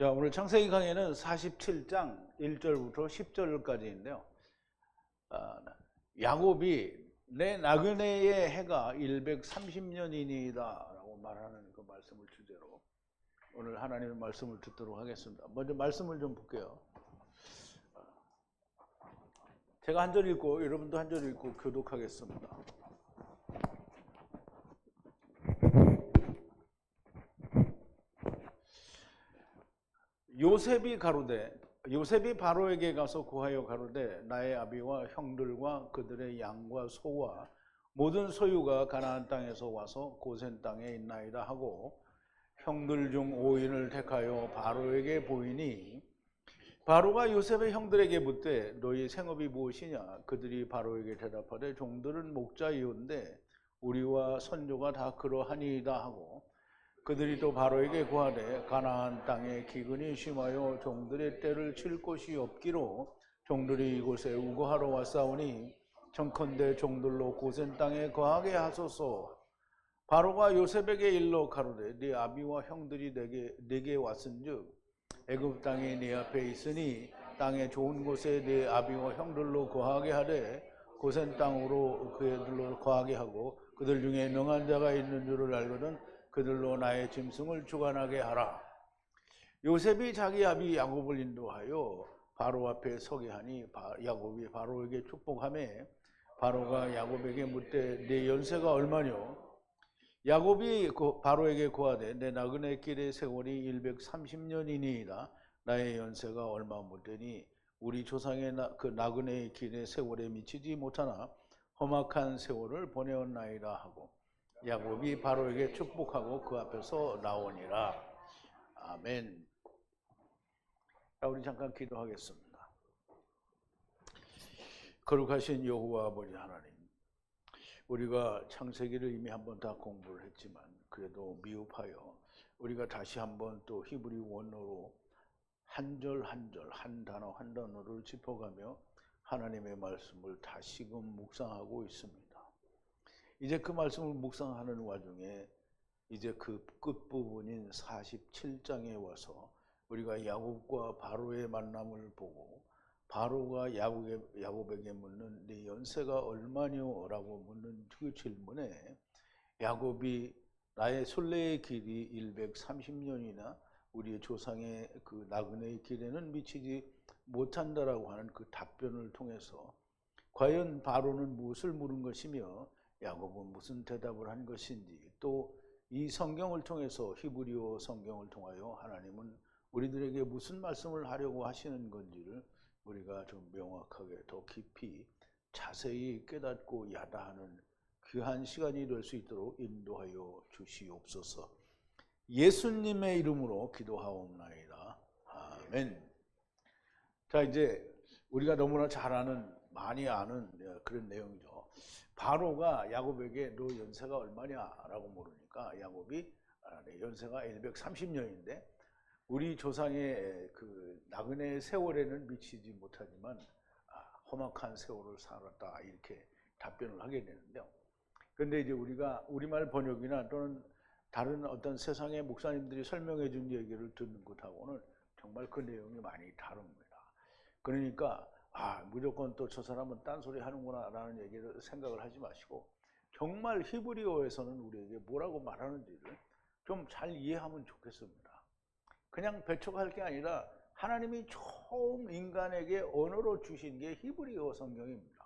자, 오늘 창세기 강의는 47장 1절부터 10절까지인데요. 야곱이 내 나그네의 해가 130년이니이다 라고 말하는 그 말씀을 주제로 오늘 하나님의 말씀을 듣도록 하겠습니다. 먼저 말씀을 좀 볼게요. 제가 한 절 읽고 여러분도 한 절 읽고 교독하겠습니다. 요셉이 바로에게 가서 고하여 가로되 나의 아비와 형들과 그들의 양과 소와 모든 소유가 가나안 땅에서 와서 고센 땅에 있나이다 하고 형들 중 5인을 택하여 바로에게 보이니 바로가 요셉의 형들에게 묻되 너희 생업이 무엇이냐? 그들이 바로에게 대답하되 종들은 목자이온데 우리와 선조가 다 그러하니이다 하고 그들이 또 바로에게 구하되 가나안 땅에 기근이 심하여 종들의 떼를 칠 곳이 없기로 종들이 이곳에 우거하러 왔사오니 청컨대 종들로 고센 땅에 거하게 하소서. 바로가 요셉에게 일러 가로되 네 아비와 형들이 내게 왔은즉 애굽 땅이 네 앞에 있으니 땅의 좋은 곳에 네 아비와 형들로 거하게 하되 고센 땅으로 그들로 거하게 하고 그들 중에 명한 자가 있는 줄을 알거든 그들로 나의 짐승을 주관하게 하라. 요셉이 자기 아비 야곱을 인도하여 바로 앞에 서게 하니 야곱이 바로에게 축복하매 바로가 야곱에게 묻되 네 연세가 얼마뇨? 야곱이 바로에게 고하되 내 나그네 길의 세월이 130년이니이다. 나의 연세가 얼마 묻더니 우리 조상의 그 나그네의 길의 세월에 미치지 못하나 험악한 세월을 보내었나이다 하고 야곱이 바로에게 축복하고 그 앞에서 나오니라. 아멘. 자, 우리 잠깐 기도하겠습니다. 거룩하신 여호와 아버지 하나님, 우리가 창세기를 이미 한번 다 공부를 했지만 그래도 미흡하여 우리가 다시 한번 또 히브리 원어로 한 절 한 절, 한 단어 한 단어를 짚어가며 하나님의 말씀을 다시금 묵상하고 있습니다. 이제 그 말씀을 묵상하는 와중에 이제 그 끝부분인 47장에 와서 우리가 야곱과 바로의 만남을 보고 바로가 야곱에게 묻는 네 연세가 얼마뇨? 라고 묻는 그 질문에 야곱이 나의 순례의 길이 130년이나 우리의 조상의 그 나그네의 길에는 미치지 못한다라고 하는 그 답변을 통해서 과연 바로는 무엇을 물은 것이며 야곱은 무슨 대답을 한 것인지, 또 이 성경을 통해서 히브리어 성경을 통하여 하나님은 우리들에게 무슨 말씀을 하려고 하시는 건지를 우리가 좀 명확하게 더 깊이 자세히 깨닫고 야다하는 귀한 시간이 될 수 있도록 인도하여 주시옵소서. 예수님의 이름으로 기도하옵나이다. 아멘. 자, 이제 우리가 너무나 잘 아는, 많이 아는 그런 내용이죠. 바로가 야곱에게 너 연세가 얼마냐라고 물으니까 야곱이 연세가 130년인데 우리 조상의 그 나그네의 세월에는 미치지 못하지만 험악한 세월을 살았다, 이렇게 답변을 하게 되는데요. 그런데 이제 우리가 우리말 번역이나 또는 다른 어떤 세상의 목사님들이 설명해 준 얘기를 듣는 것하고는 정말 그 내용이 많이 다릅니다. 그러니까 무조건 또 저 사람은 딴소리 하는구나 라는 얘기를 생각을 하지 마시고 정말 히브리어에서는 우리에게 뭐라고 말하는지를 좀 잘 이해하면 좋겠습니다. 그냥 배척할 게 아니라 하나님이 처음 인간에게 언어로 주신 게 히브리어 성경입니다.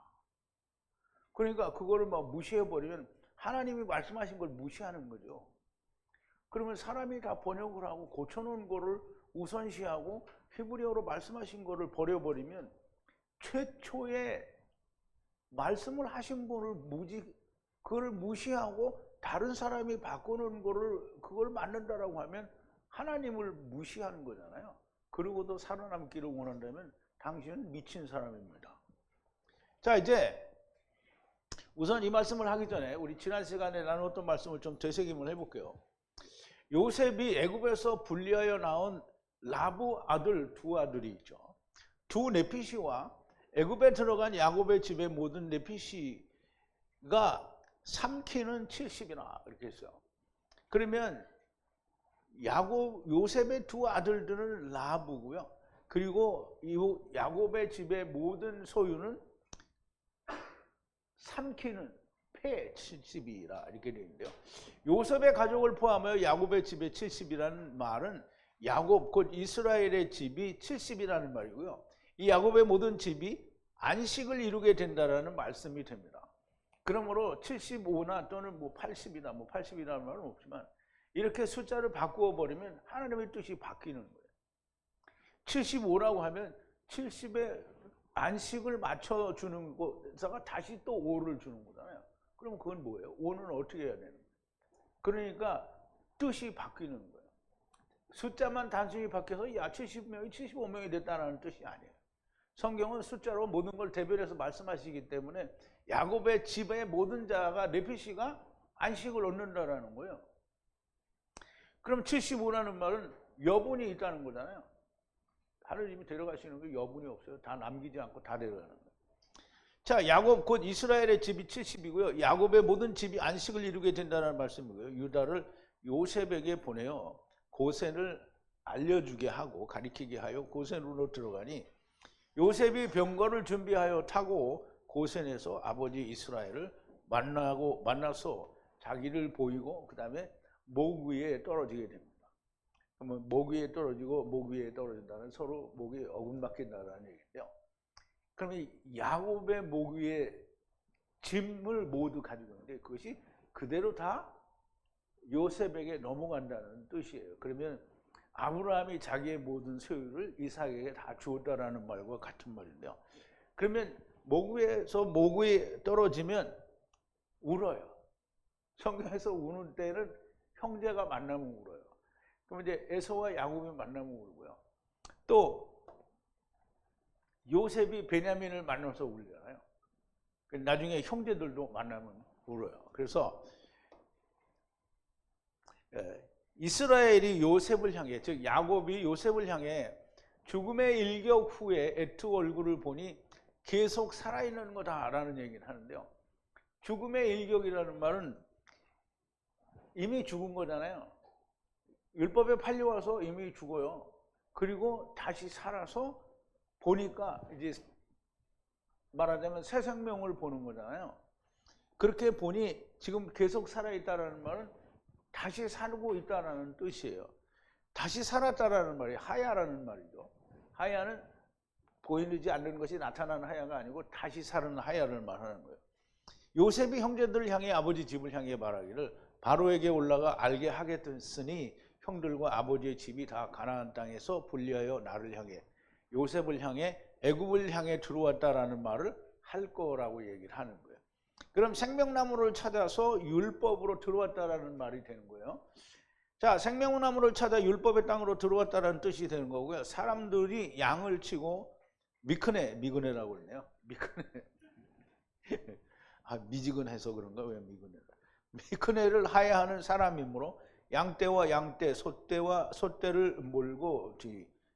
그러니까 그거를 막 무시해버리면 하나님이 말씀하신 걸 무시하는 거죠. 그러면 사람이 다 번역을 하고 고쳐놓은 거를 우선시하고 히브리어로 말씀하신 거를 버려버리면 최초의 말씀을 하신 분을 그걸 무시하고 다른 사람이 바꿔놓은 거를 그걸 맞는다라고 하면 하나님을 무시하는 거잖아요. 그러고도 살아남기를 원한다면 당신은 미친 사람입니다. 자, 이제 우선 이 말씀을 하기 전에 우리 지난 시간에 나눴던 말씀을 좀 되새김을 해볼게요. 요셉이 애굽에서 분리하여 나온 라브 아들 두 아들이 있죠. 두 네피시와 애굽에 들어간 야곱의 집의 모든 네피시가 3키는 70이나 이렇게 했어요. 그러면 요셉의 두 아들들은 라브고요. 그리고 이 야곱의 집의 모든 소유는 삼키는 폐 70이라 이렇게 되어 있는데요. 요셉의 가족을 포함하여 야곱의 집의 70이라는 말은 야곱 곧 이스라엘의 집이 70이라는 말이고요. 이 야곱의 모든 집이 안식을 이루게 된다라는 말씀이 됩니다. 그러므로 75나 또는 80이나 80이라는 말은 없지만 이렇게 숫자를 바꾸어 버리면 하나님의 뜻이 바뀌는 거예요. 75라고 하면 70에 안식을 맞춰주는 것에다가 다시 또 5를 주는 거잖아요. 그럼 그건 뭐예요? 5는 어떻게 해야 되는 거예요? 그러니까 뜻이 바뀌는 거예요. 숫자만 단순히 바뀌어서 야 70명이 75명이 됐다는 뜻이 아니에요. 성경은 숫자로 모든 걸 대별해서 말씀하시기 때문에 야곱의 집의 모든 자가 레피시가 안식을 얻는다라는 거예요. 그럼 75라는 말은 여분이 있다는 거잖아요. 하느님이 데려가시는 게 여분이 없어요. 다 남기지 않고 다 데려가는 거예요. 자, 야곱 곧 이스라엘의 집이 70이고요. 야곱의 모든 집이 안식을 이루게 된다는 말씀이고요. 유다를 요셉에게 보내어 고센을 알려주게 하고 가리키게 하여 고센으로 들어가니 요셉이 병거를 준비하여 타고 고센에서 아버지 이스라엘을 만나서 자기를 보이고 그 다음에 목 위에 떨어지게 됩니다. 그러면 목 위에 떨어지고 목 위에 떨어진다는 서로 목이 어긋맞긴다는 얘기인데요. 그러면 야곱의 목 위에 짐을 모두 가지고 있는데 그것이 그대로 다 요셉에게 넘어간다는 뜻이에요. 그러면 아브라함이 자기의 모든 소유를 이삭에게 다 주었다라는 말과 같은 말인데요. 그러면 목 위에서 목 위에 떨어지면 울어요. 성경에서 우는 때는 형제가 만나면 울어요. 그럼 이제 에서와 야곱이 만나면 울고요. 또 요셉이 베냐민을 만나서 울잖아요. 나중에 형제들도 만나면 울어요. 그래서 이스라엘이 요셉을 향해, 즉 야곱이 요셉을 향해 죽음의 일격 후에 애투 얼굴을 보니 계속 살아있는 거다라는 얘기를 하는데요. 죽음의 일격이라는 말은 이미 죽은 거잖아요. 율법에 팔려와서 이미 죽어요. 그리고 다시 살아서 보니까 이제 말하자면 새 생명을 보는 거잖아요. 그렇게 보니 지금 계속 살아있다는 말은 다시 살고 있다는 뜻이에요. 다시 살았다라는 말이 하야라는 말이죠. 하야는 보이지 않는 것이 나타나는 하야가 아니고 다시 사는 하야를 말하는 거예요. 요셉이 형제들을 향해 아버지 집을 향해 말하기를 바로에게 올라가 알게 하겠으니 형들과 아버지의 집이 다 가나안 땅에서 분리하여 나를 향해 요셉을 향해 애굽을 향해 들어왔다라는 말을 할 거라고 얘기를 하는 거예요. 그럼 생명나무를 찾아서 율법으로 들어왔다라는 말이 되는 거예요. 자, 생명나무를 찾아 율법의 땅으로 들어왔다라는 뜻이 되는 거고요. 사람들이 양을 치고 미크네라고 그러네요. 미지근해서 그런가? 왜 미크네가? 미크네를 하야하는 사람이므로 양떼와 양떼, 소떼와 소떼를 몰고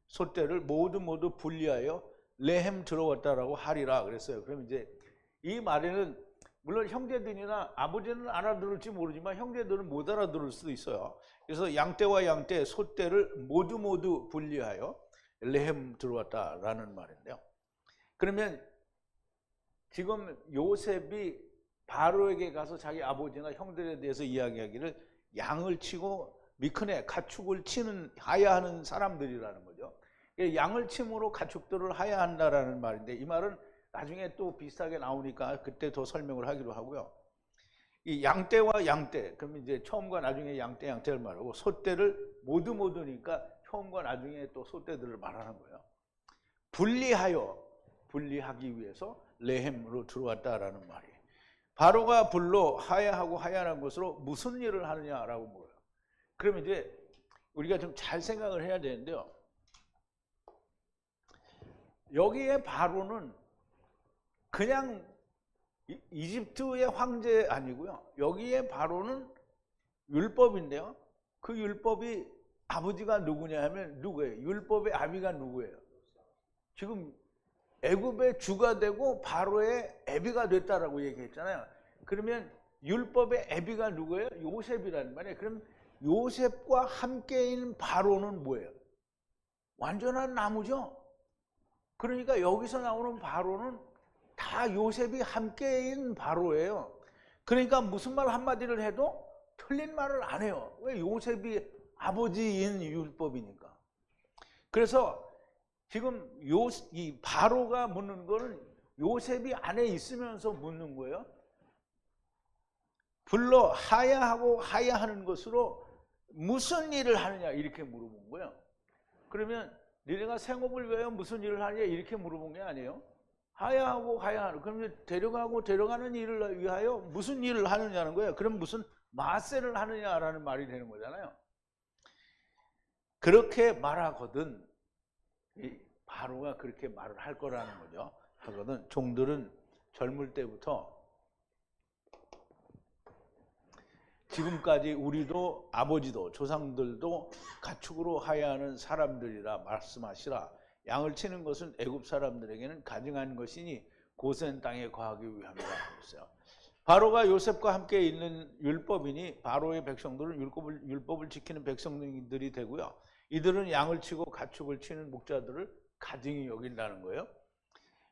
소떼를 모두 분리하여 레헴 들어왔다라고 하리라 그랬어요. 그럼 이제 이 말에는 물론 형제들이나 아버지는 알아들을지 모르지만 형제들은 못 알아들을 수도 있어요. 그래서 양떼와 양떼, 소떼를 모두 분리하여 레헴 들어왔다라는 말인데요. 그러면 지금 요셉이 바로에게 가서 자기 아버지나 형들에 대해서 이야기하기를 양을 치고 미크네 가축을 치는 하야하는 사람들이라는 거죠. 양을 침으로 가축들을 하야한다라는 말인데 이 말은 나중에 또 비슷하게 나오니까 그때 더 설명을 하기로 하고요. 이 양떼와 양떼, 그러면 이제 처음과 나중에 양떼를 말하고 소떼를 모두니까 처음과 나중에 또 소떼들을 말하는 거예요. 분리하기 위해서 레헴으로 들어왔다라는 말이에요. 바로가 불로 하야하고 하야한 것으로 무슨 일을 하느냐라고 물어요. 그러면 이제 우리가 좀 잘 생각을 해야 되는데요. 여기에 바로는 그냥 이집트의 황제 아니고요. 여기에 바로는 율법인데요. 그 율법이 아버지가 누구냐 하면 누구예요? 율법의 아비가 누구예요? 지금 애굽의 주가 되고 바로의 애비가 됐다라고 얘기했잖아요. 그러면 율법의 애비가 누구예요? 요셉이라는 말이에요. 그럼 요셉과 함께 있는 바로는 뭐예요? 완전한 나무죠. 그러니까 여기서 나오는 바로는 다 요셉이 함께 있는 바로예요. 그러니까 무슨 말 한마디를 해도 틀린 말을 안 해요. 왜? 요셉이 아버지인 율법이니까. 그래서 지금 이 바로가 묻는 거는 요셉이 안에 있으면서 묻는 거예요. 불러 하야하고 하야하는 것으로 무슨 일을 하느냐 이렇게 물어본 거예요. 그러면 너네가 생업을 위하여 무슨 일을 하느냐 이렇게 물어본 게 아니에요. 하야하고 하야하는, 그러면 데려가고 데려가는 일을 위하여 무슨 일을 하느냐는 거예요. 그럼 무슨 마세를 하느냐라는 말이 되는 거잖아요. 그렇게 말하거든 이 바로가 그렇게 말을 할 거라는 거죠. 하거든 종들은 젊을 때부터 지금까지 우리도 아버지도 조상들도 가축으로 하야하는 사람들이라 말씀하시라. 양을 치는 것은 애굽 사람들에게는 가증한 것이니 고센 땅에 거하기 위함이라 하셨어요. 바로가 요셉과 함께 있는 율법이니 바로의 백성들은 율법을 지키는 백성들이 되고요. 이들은 양을 치고 가축을 치는 목자들을 가증히 여긴다는 거예요.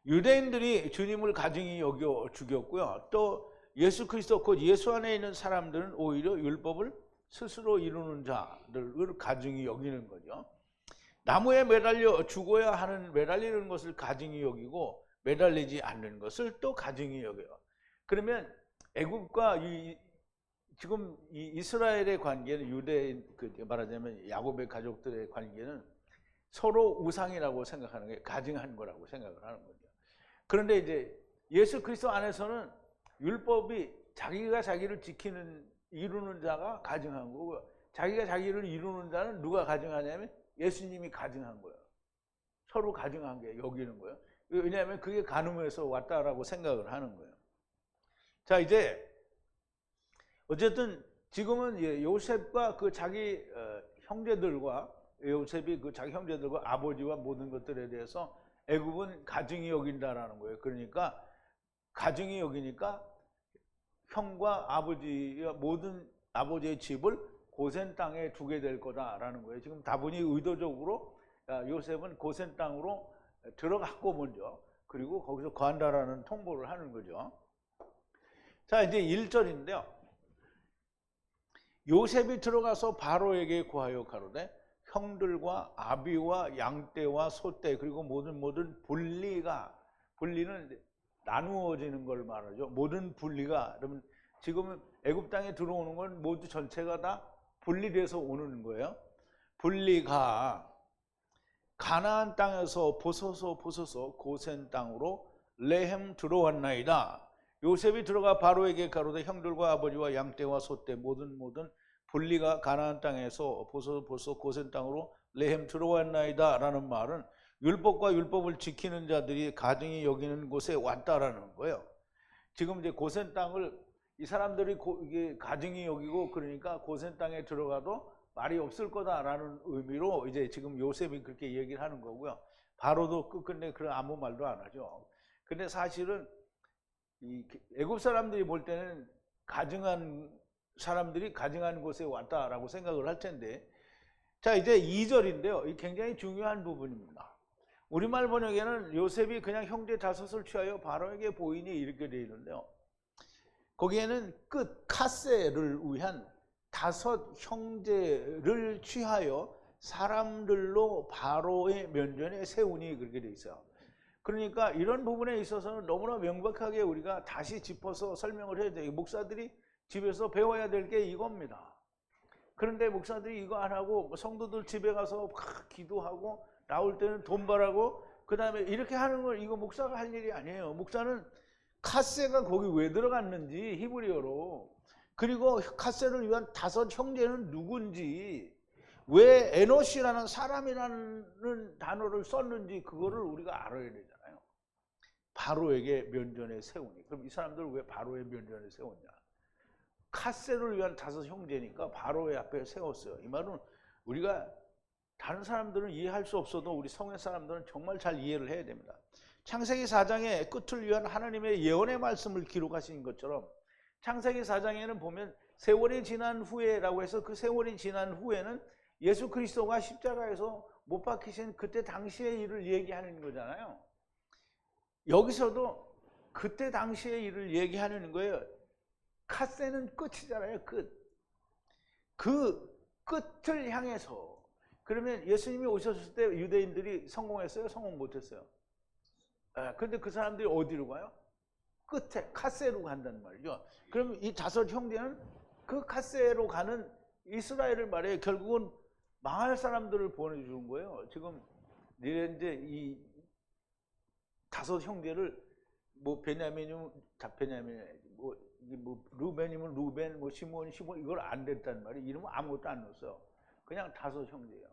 유대인들이 주님을 가증히 여겨 죽였고요. 또 예수 그리스도 곧 예수 안에 있는 사람들은 오히려 율법을 스스로 이루는 자들을 가증히 여기는 거죠. 나무에 매달려 죽어야 하는 매달리는 것을 가증히 여기고 매달리지 않는 것을 또 가증히 여겨요. 그러면 애굽과 지금 이 이스라엘의 관계는 유대인 말하자면 야곱의 가족들의 관계는 서로 우상이라고 생각하는 게 가증한 거라고 생각을 하는 거죠. 그런데 이제 예수 그리스도 안에서는 율법이 자기가 자기를 이루는 자가 가증한 거고 자기가 자기를 이루는 자는 누가 가증하냐면 예수님이 가증한 거예요. 서로 가증한 게 여기는 거예요. 왜냐하면 그게 간음에서 왔다라고 생각을 하는 거예요. 자, 이제 어쨌든 지금은 요셉과 그 자기 형제들과 요셉이 그 자기 형제들과 아버지와 모든 것들에 대해서 애굽은 가증히 여긴다라는 거예요. 그러니까 가증히 여기니까 형과 아버지와 모든 아버지의 집을 고센 땅에 두게 될 거다라는 거예요. 지금 다분히 의도적으로 요셉은 고센 땅으로 들어갔고 먼저 그리고 거기서 거한다라는 통보를 하는 거죠. 자, 이제 1절인데요. 요셉이 들어가서 바로에게 구하여 가로되 형들과 아비와 양떼와 소떼 그리고 모든 분리는 나누어지는 걸 말하죠. 모든 분리가 그러면 지금 애굽 땅에 들어오는 건 모두 전체가 다 분리돼서 오는 거예요. 분리가 가나안 땅에서 벗어서 고센 땅으로 레헴 들어왔나이다. 요셉이 들어가 바로에게 가로되 형들과 아버지와 양떼와 소떼 모든 분리가 가나안 땅에서 벗어서 고센 땅으로 레헴 들어왔나이다 라는 말은 율법과 율법을 지키는 자들이 가증히 여기는 곳에 왔다라는 거예요. 지금 이제 고센 땅을 이 사람들이 이게 가증히 여기고 그러니까 고센 땅에 들어가도 말이 없을 거다라는 의미로 이제 지금 요셉이 그렇게 얘기를 하는 거고요. 바로도 끝끝내 그런 아무 말도 안 하죠. 근데 사실은 이 애굽 사람들이 볼 때는 가증한 사람들이 가증한 곳에 왔다라고 생각을 할 텐데, 자 이제 2절인데요. 이 굉장히 중요한 부분입니다. 우리말 번역에는 요셉이 그냥 형제 다섯을 취하여 바로에게 보이니 이렇게 되어 있는데요. 거기에는 끝 카세를 위한 다섯 형제를 취하여 사람들로 바로의 면전에 세우니 그렇게 되어 있어요. 그러니까 이런 부분에 있어서는 너무나 명백하게 우리가 다시 짚어서 설명을 해야 돼요. 목사들이 집에서 배워야 될 게 이겁니다. 그런데 목사들이 이거 안 하고 성도들 집에 가서 기도하고 나올 때는 돈 벌라고 그 다음에 이렇게 하는 걸 이거 목사가 할 일이 아니에요. 목사는 카세가 거기 왜 들어갔는지 히브리어로, 그리고 카세를 위한 다섯 형제는 누군지, 왜 에노시라는 사람이라는 단어를 썼는지 그거를 우리가 알아야 되잖아요. 바로에게 면전에 세우니. 그럼 이 사람들을 왜 바로의 면전에 세웠냐? 카세를 위한 다섯 형제니까 바로의 앞에 세웠어요. 이 말은 우리가 다른 사람들은 이해할 수 없어도 우리 성의 사람들은 정말 잘 이해를 해야 됩니다. 창세기 4장의 끝을 위한 하나님의 예언의 말씀을 기록하신 것처럼 창세기 4장에는 보면 세월이 지난 후에라고 해서 그 세월이 지난 후에는 예수 그리스도가 십자가에서 못 박히신 그때 당시의 일을 얘기하는 거잖아요. 여기서도 그때 당시의 일을 얘기하는 거예요. 갓세는 끝이잖아요. 끝. 그 끝을 향해서. 그러면 예수님이 오셨을 때 유대인들이 성공했어요? 성공 못했어요? 근데 그 사람들이 어디로 가요? 끝에 갓세로 간단 말이죠. 그럼 이 다섯 형제는 그 갓세로 가는 이스라엘을 말해요. 결국은 망할 사람들을 보내주는 거예요. 지금 이제 이 다섯 형제를 뭐 베냐민이면 베냐민, 뭐 루벤이면 루벤, 뭐 시몬 이걸 안 됐단 말이에요. 이름은 아무것도 안 넣었어요. 그냥 다섯 형제예요.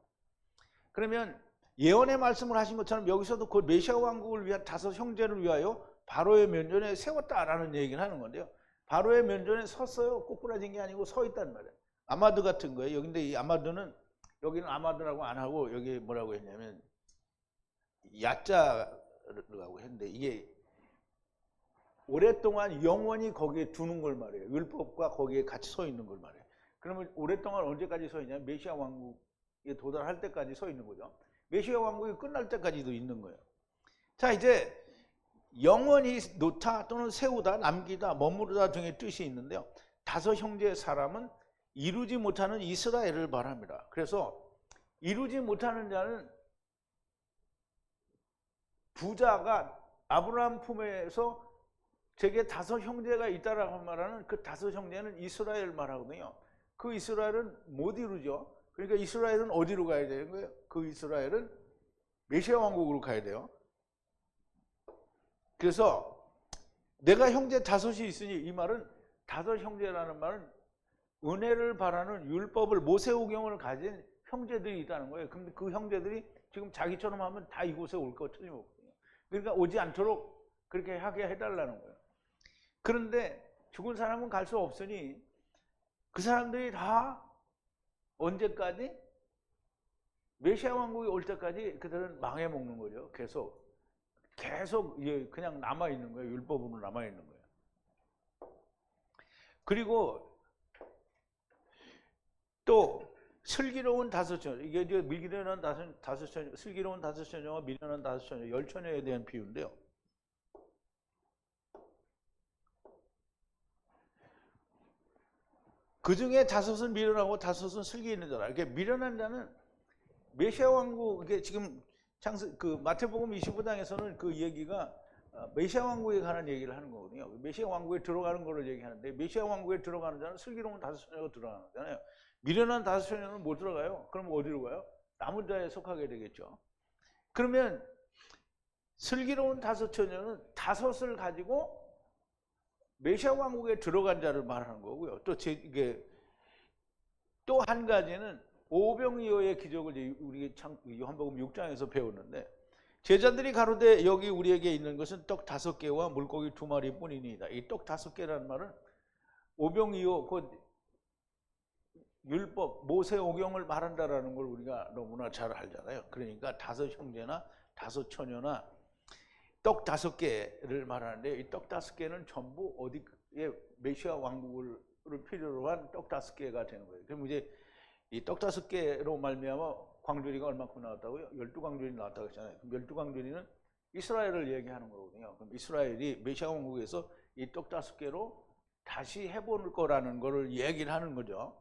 그러면 예언의 말씀을 하신 것처럼 여기서도 그 메시아 왕국을 위한 다섯 형제를 위하여 바로의 면전에 세웠다라는 얘기를 하는 건데요. 바로의 면전에 섰어요. 꼬꾸라진 게 아니고 서 있단 말이에요. 아마드 같은 거예요. 근데 이 아마드는 여기는 아마드라고 안 하고 여기 뭐라고 했냐면 야자라고 했는데 이게 오랫동안 영원히 거기에 두는 걸 말해요. 율법과 거기에 같이 서 있는 걸 말해요. 그러면 오랫동안 언제까지 서 있냐면 메시아 왕국에 도달할 때까지 서 있는 거죠. 메시아 왕국이 끝날 때까지도 있는 거예요. 자, 이제 영원히 놓다 또는 세우다, 남기다, 머무르다 등의 뜻이 있는데요. 다섯 형제의 사람은 이루지 못하는 이스라엘을 말합니다. 그래서 이루지 못하는 자는 부자가 아브라함 품에서 제게 다섯 형제가 있다라고 말하는 그 다섯 형제는 이스라엘 말하거든요. 그 이스라엘은 못 이루죠. 그러니까 이스라엘은 어디로 가야 되는 거예요? 그 이스라엘은 메시아 왕국으로 가야 돼요. 그래서 내가 형제 다섯이 있으니 이 말은 다섯 형제라는 말은 은혜를 바라는 율법을 모세오경을 가진 형제들이 있다는 거예요. 근데 그 형제들이 지금 자기처럼 하면 다 이곳에 올 것 틀림없거든요. 그러니까 오지 않도록 그렇게 하게 해달라는 거예요. 그런데 죽은 사람은 갈 수 없으니 그 사람들이 다 언제까지? 메시아 왕국이 올 때까지 그들은 망해먹는 거죠. 계속 그냥 남아있는 거예요. 율법으로 남아있는 거예요. 그리고 또 슬기로운 다섯 처녀, 이게 이제 미련한 다섯 처녀, 슬기로운 다섯 처녀와 미련한 다섯 처녀, 열 처녀에 대한 비유인데요. 그 중에 다섯은 미련하고 다섯은 슬기 있는 자라. 이렇게 미련한 자는 메시아 왕국, 이게 지금 마태복음 25장에서는 그 얘기가 메시아 왕국에 관한 얘기를 하는 거거든요. 메시아 왕국에 들어가는 거를 얘기하는데 메시아 왕국에 들어가는 자는 슬기로운 다섯 처녀가 들어가는 거잖아요. 미련한 다섯 처녀는 못 들어가요. 그럼 어디로 가요? 남은 자에 속하게 되겠죠. 그러면 슬기로운 다섯 처녀는 다섯을 가지고 메시아 왕국에 들어간 자를 말하는 거고요. 또 한 가지는 오병이어의 기적을 우리 요한복음 6장에서 배웠는데 제자들이 가로되 여기 우리에게 있는 것은 떡 5개와 물고기 2마리뿐이니이다. 이 떡 5개라는 말은 오병이어 곧 율법 모세오경을 말한다라는 걸 우리가 너무나 잘 알잖아요. 그러니까 다섯 형제나 다섯 처녀나 떡 5개를 말하는데 이 떡 5개는 전부 어디에 메시아 왕국을 필요로 한 떡 5개가 되는 거예요. 그럼 이제 이 떡 5개로 말미암아 광주리가 얼마큼 나왔다고요? 12광주리 나왔다고 했잖아요. 그럼 12광주리는 이스라엘을 얘기하는 거거든요. 그럼 이스라엘이 메시아 왕국에서 이 떡 5개로 다시 해볼 거라는 거를 얘기를 하는 거죠.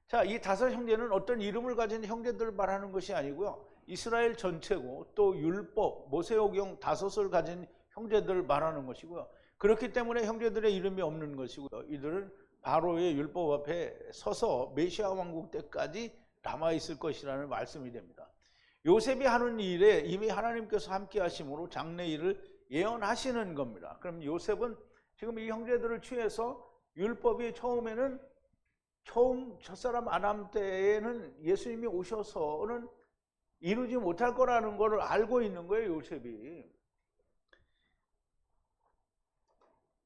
자, 이 다섯 형제는 어떤 이름을 가진 형제들을 말하는 것이 아니고요. 이스라엘 전체고 또 율법, 모세오경 다섯을 가진 형제들을 말하는 것이고요. 그렇기 때문에 형제들의 이름이 없는 것이고요. 이들은 바로의 율법 앞에 서서 메시아 왕국 때까지 남아있을 것이라는 말씀이 됩니다. 요셉이 하는 일에 이미 하나님께서 함께 하심으로 장래 일을 예언하시는 겁니다. 그럼 요셉은 지금 이 형제들을 취해서 율법이 처음 첫사람 아담 때에는 예수님이 오셔서는 이루지 못할 거라는 걸 알고 있는 거예요, 요셉이.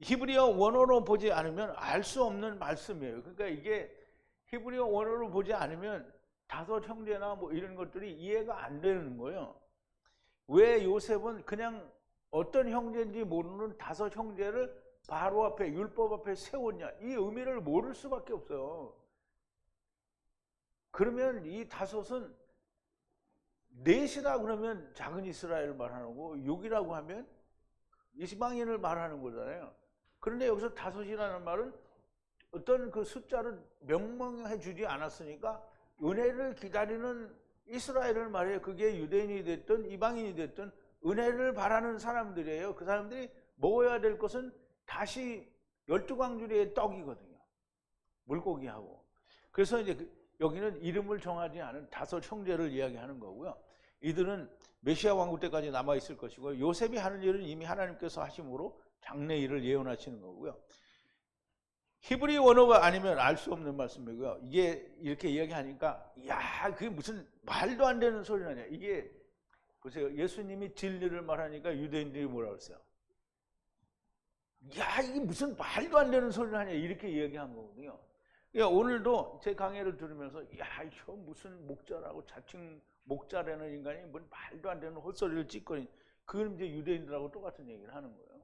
히브리어 원어로 보지 않으면 알 수 없는 말씀이에요. 그러니까 이게 히브리어 원어로 보지 않으면 다섯 형제나 뭐 이런 것들이 이해가 안 되는 거예요. 왜 요셉은 그냥 어떤 형제인지 모르는 다섯 형제를 바로 앞에 율법 앞에 세웠냐? 이 의미를 모를 수밖에 없어요. 그러면 이 다섯은 넷이라 그러면 작은 이스라엘을 말하는 거고 6이라고 하면 이방인을 말하는 거잖아요. 그런데 여기서 다섯이라는 말은 어떤 그 숫자를 명명해 주지 않았으니까 은혜를 기다리는 이스라엘을 말해요. 그게 유대인이 됐든 이방인이 됐든 은혜를 바라는 사람들이에요. 그 사람들이 먹어야 될 것은 다시 12광주리의 떡이거든요. 물고기하고. 그래서 이제 여기는 이름을 정하지 않은 다섯 형제를 이야기하는 거고요. 이들은 메시아 왕국 때까지 남아 있을 것이고 요셉이 하는 일은 이미 하나님께서 하심으로 장래 일을 예언하시는 거고요. 히브리 원어가 아니면 알 수 없는 말씀이고요. 이게 이렇게 이야기하니까 야, 그게 무슨 말도 안 되는 소리 나냐. 이게 보세요. 예수님이 진리를 말하니까 유대인들이 뭐라고 했어요? 야, 이게 무슨 말도 안 되는 소리를 하냐. 이렇게 이야기한 거거든요. 그러니까 오늘도 제 강의를 들으면서 야, 저 무슨 목자라고 자칭 목자라는 인간이 뭔 말도 안 되는 헛소리를 찌꺼니. 그건 이제 유대인들하고 똑같은 얘기를 하는 거예요.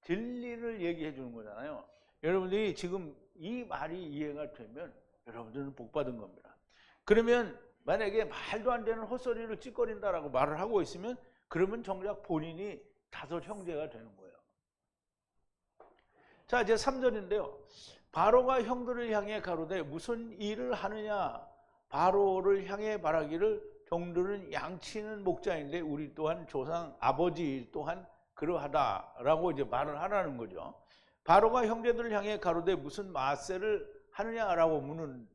진리를 얘기해 주는 거잖아요. 여러분들이 지금 이 말이 이해가 되면 여러분들은 복 받은 겁니다. 그러면 만약에 말도 안 되는 헛소리를 찌꺼린다라고 말을 하고 있으면 그러면 정작 본인이 다섯 형제가 되는 거예요. 자, 이제 3절인데요. 바로가 형들을 향해 가로되 무슨 일을 하느냐? 바로를 향해 말하기를 종들은 양치는 목자인데 우리 또한 조상 아버지 또한 그러하다라고 이제 말을 하라는 거죠. 바로가 형제들을 향해 가로되 무슨 마세를 하느냐라고 묻는,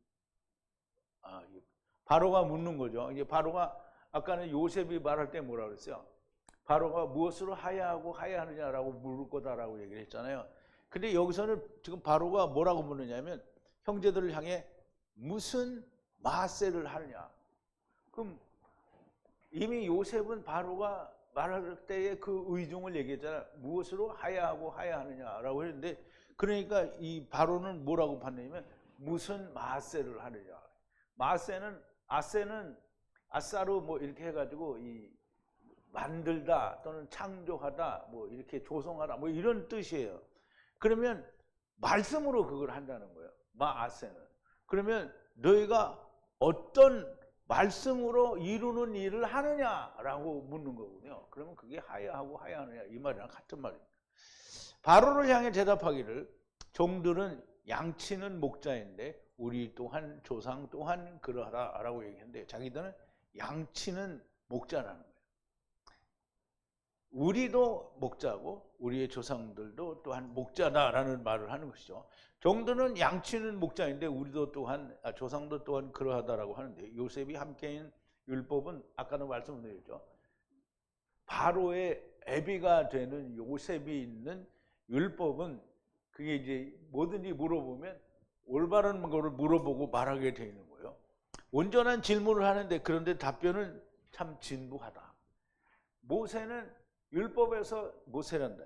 바로가 묻는 거죠. 이제 바로가 아까는 요셉이 말할 때 뭐라 그랬어요? 바로가 무엇으로 하야하고 하야하느냐라고 물을 거다라고 얘기를 했잖아요. 근데 여기서는 지금 바로가 뭐라고 묻느냐면 형제들을 향해 무슨 마세를 하느냐. 그럼 이미 요셉은 바로가 말할 때의 그 의중을 얘기했잖아요. 무엇으로 하야하고 하야하느냐라고 했는데 그러니까 이 바로는 뭐라고 봤냐면 무슨 마세를 하느냐. 마세는 아세는 아싸로 뭐 이렇게 해가지고 이 만들다 또는 창조하다 뭐 이렇게 조성하다 뭐 이런 뜻이에요. 그러면 말씀으로 그걸 한다는 거예요. 마아세는. 그러면 너희가 어떤 말씀으로 이루는 일을 하느냐라고 묻는 거군요. 그러면 그게 하야하고 하야하느냐 이 말이랑 같은 말입니다. 바로를 향해 대답하기를 종들은 양치는 목자인데 우리 또한 조상 또한 그러하다라고 얘기했는데 자기들은 양치는 목자라는 거예요. 우리도 목자고 우리의 조상들도 또한 목자다라는 말을 하는 것이죠. 종들은 양치는 목자인데 우리도 또한 조상도 또한 그러하다라고 하는데 요셉이 함께인 율법은 아까도 말씀드렸죠. 바로의 애비가 되는 요셉이 있는 율법은 그게 이제 뭐든지 물어보면 올바른 거를 물어보고 말하게 돼 있는 거예요. 온전한 질문을 하는데 그런데 답변은 참 진부하다. 모세는 율법에서 모세란다.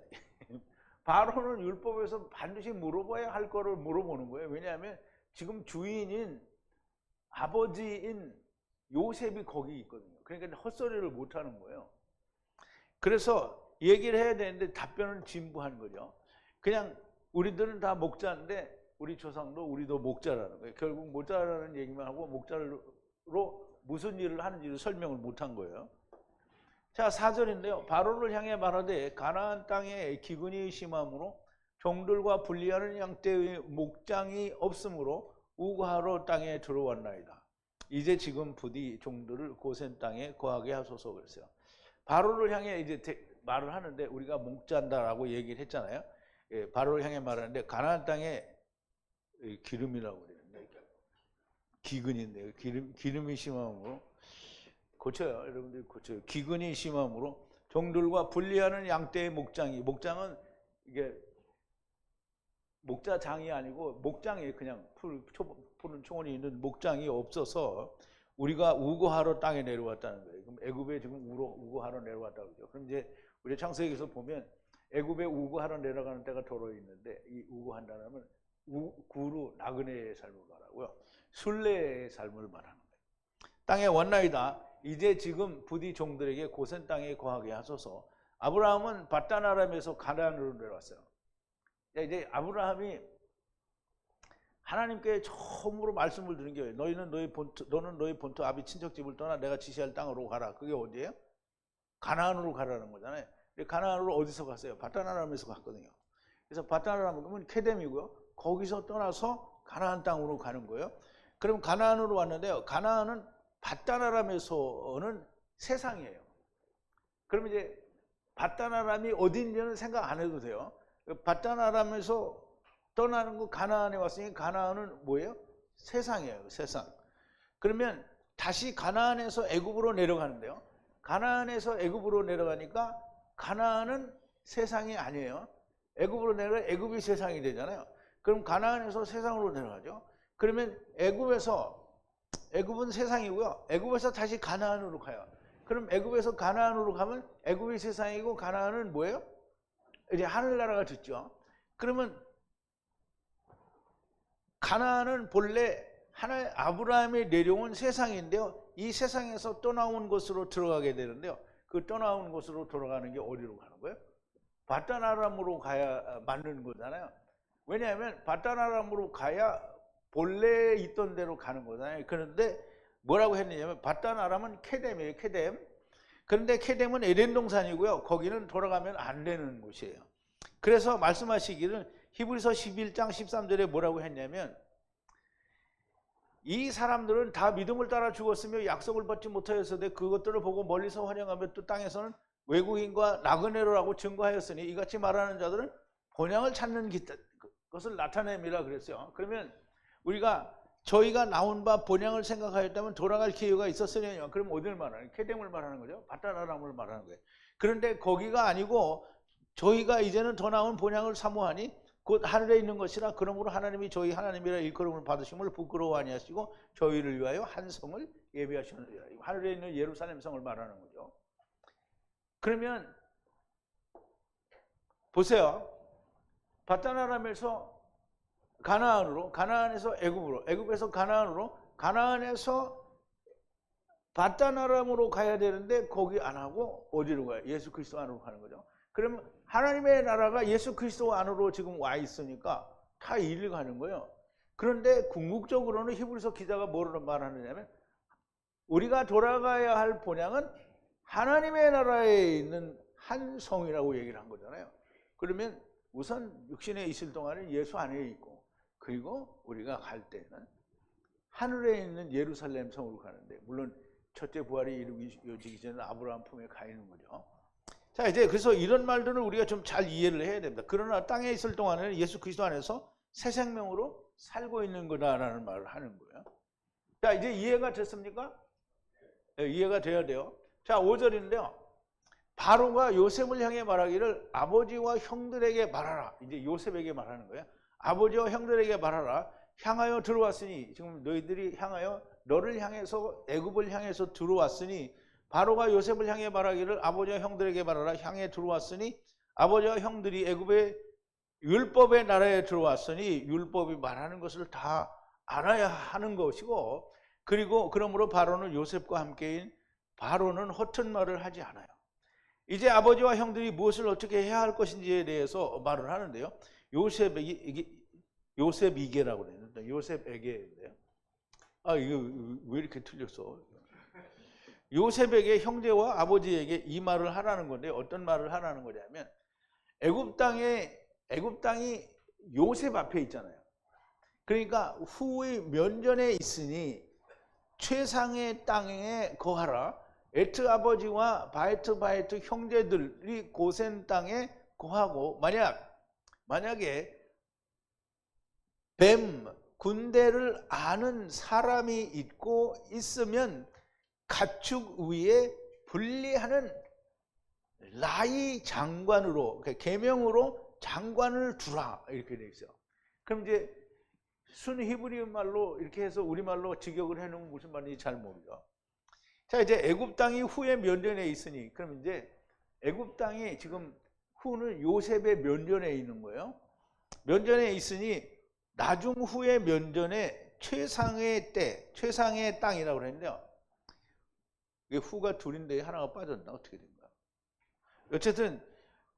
바로는 율법에서 반드시 물어봐야 할 거를 물어보는 거예요. 왜냐하면 지금 주인인 아버지인 요셉이 거기 있거든요. 그러니까 헛소리를 못 하는 거예요. 그래서 얘기를 해야 되는데 답변은 진부한 거죠. 그냥 우리들은 다 목자인데 우리 조상도 우리도 목자라는 거예요. 결국 목자라는 얘기만 하고 목자로 무슨 일을 하는지를 설명을 못 한 거예요. 자, 4절인데요. 바로를 향해 말하되 가나안 땅에 기근이 심함으로 종들과 분리하는 양떼의 목장이 없으므로 우거하러 땅에 들어왔나이다. 이제 지금 부디 종들을 고센 땅에 거하게 하소서 그랬어요. 바로를 향해 이제 말을 하는데 우리가 목자한다라고 얘기를 했잖아요. 예, 바로를 향해 말하는데 가나안 땅에 기름이라고 그랬는데 기근인데요. 기름이 심함으로 고쳐요. 여러분들이 고쳐요. 기근이 심함으로 종들과 분리하는 양떼의 목장은 이게 목자장이 아니고 목장이 그냥 푸른 초원이 있는 목장이 없어서 우리가 우거하러 땅에 내려왔다는 거예요. 그럼 애굽에 지금 우거하러 내려왔다고 그러죠. 그럼 이제 우리 창세기에서 보면 애굽에 우거하러 내려가는 때가 도로 있는데 이 우거한다는 하면 구루 나그네의 삶을 말하고요. 순례의 삶을 말하는 거예요. 땅에 왔나이다. 이제 지금 부디 종들에게 고센 땅에 거하게 하소서. 아브라함은 밧단 아람에서 가나안으로 내려왔어요. 이제 아브라함이 하나님께 처음으로 말씀을 드린 게 너는 너의 본토 아비 친척집을 떠나 내가 지시할 땅으로 가라. 그게 어디예요? 가나안으로 가라는 거잖아요. 가나안으로 어디서 갔어요? 바단-아람에서 갔거든요. 그래서 바단-아람은 케뎀이고요. 거기서 떠나서 가나안 땅으로 가는 거예요. 그럼 가나안으로 왔는데요. 가나안은 바단-아람에서는 세상이에요. 그럼 이제 바단-아람이 어딘지는 생각 안 해도 돼요. 바단-아람에서 떠나는 거 가나안에 왔으니 가나안은 뭐예요? 세상이에요. 세상. 그러면 다시 가나안에서 애굽으로 내려가는데요. 가나안에서 애굽으로 내려가니까 가나안은 세상이 아니에요. 애굽으로 내려가 애굽이 세상이 되잖아요. 그럼 가나안에서 세상으로 내려가죠. 그러면 애굽은 세상이고요. 애굽에서 다시 가나안으로 가요. 그럼 애굽에서 가나안으로 가면 애굽이 세상이고 가나안은 뭐예요? 이제 하늘나라가 됐죠. 그러면 가나안은 본래 아브라함이 내려온 세상인데요. 이 세상에서 떠나온 곳으로 들어가게 되는데요. 그 떠나온 곳으로 돌아가는 게 어디로 가는 거예요? 바단-아람으로 가야 맞는 거잖아요. 왜냐하면 바단-아람으로 가야 본래 있던 데로 가는 거잖아요. 그런데 뭐라고 했느냐면 바단-아람은 케뎀이에요. 케뎀. 그런데 케뎀은 에덴 동산이고요. 거기는 돌아가면 안 되는 곳이에요. 그래서 말씀하시기를 히브리서 11장 13절에 뭐라고 했냐면 이 사람들은 다 믿음을 따라 죽었으며 약속을 받지 못하였으되 그것들을 보고 멀리서 환영하며 또 땅에서는 외국인과 나그네로라고 증거하였으니 이같이 말하는 자들은 본향을 찾는 것을 나타냄이라 그랬어요. 그러면 저희가 나온 바 본향을 생각하였다면 돌아갈 기회가 있었으려냐. 그럼 어디를 말하는 거예요? 케뎀을 말하는 거죠. 바단-아람을 말하는 거예요. 그런데 거기가 아니고 저희가 이제는 더 나은 본향을 사모하니 곧 하늘에 있는 것이라. 그러므로 하나님이 저희 하나님이라 일컬음을 받으심을 부끄러워 아니하시고 저희를 위하여 한 성을 예비하셨느니라. 하늘에 있는 예루살렘 성을 말하는 거죠. 그러면 보세요. 바단-아람에서 가나안으로, 가나안에서 애굽으로, 애굽에서 가나안으로, 가나안에서 바단-아람으로 가야 되는데 거기 안 하고 어디로 가요? 예수 그리스도 안으로 가는 거죠. 그러면 하나님의 나라가 예수 그리스도 안으로 지금 와 있으니까 다 이리로 가는 거예요. 그런데 궁극적으로는 히브리서 기자가 뭐라고 말하느냐면 우리가 돌아가야 할 본향은 하나님의 나라에 있는 한 성이라고 얘기를 한 거잖아요. 그러면 우선 육신에 있을 동안은 예수 안에 있고, 그리고 우리가 갈 때는 하늘에 있는 예루살렘 성으로 가는데, 물론 첫째 부활이 이루어지기 전에 아브라함 품에 가 있는 거죠. 자, 이제 그래서 이런 말들을 우리가 좀 잘 이해를 해야 됩니다. 그러나 땅에 있을 동안에는 예수 그리스도 안에서 새 생명으로 살고 있는 거다라는 말을 하는 거예요. 자, 이제 이해가 됐습니까? 네, 이해가 돼야 돼요. 자, 5절인데요. 바로가 요셉을 향해 말하기를 아버지와 형들에게 말하라. 이제 요셉에게 말하는 거예요. 아버지와 형들에게 말하라. 향하여 들어왔으니, 지금 너를 향해서 애굽을 향해서 들어왔으니, 바로가 요셉을 향해 말하기를 아버지와 형들에게 말하라. 향해 들어왔으니 아버지와 형들이 애굽의 율법의 나라에 들어왔으니, 율법이 말하는 것을 다 알아야 하는 것이고, 그리고 그러므로 바로는 요셉과 함께인 바로는 허튼 말을 하지 않아요. 이제 아버지와 형들이 무엇을 어떻게 해야 할 것인지에 대해서 말을 하는데요. 요셉이게라고 그래요. 요셉에게인데요. 아, 이거 왜 이렇게 틀렸어? 요셉에게, 형제와 아버지에게 이 말을 하라는 건데, 어떤 말을 하라는 거냐면, 애굽 땅이 요셉 앞에 있잖아요. 그러니까 후의 면전에 있으니 최상의 땅에 거하라. 에트 아버지와 바에트 형제들이 고센 땅에 거하고, 만약에 군대를 아는 사람이 있고 있으면 가축 위에 분리하는 라이 장관으로, 계명으로 장관을 두라, 이렇게 돼 있어요. 그럼 이제 순 히브리 말로 이렇게 해서 우리말로 직역을 해놓으면 무슨 말인지 잘 모르죠. 자, 이제 애굽 땅이 후의 면전에 있으니, 그럼 이제 애굽 땅이 지금 후는 요셉의 면전에 있는 거예요. 면전에 있으니 나중 후의 면전에 최상의 땅이라고 그랬는데요. 이게 후가 둘인데 하나가 빠졌나? 어떻게 된 거야? 어쨌든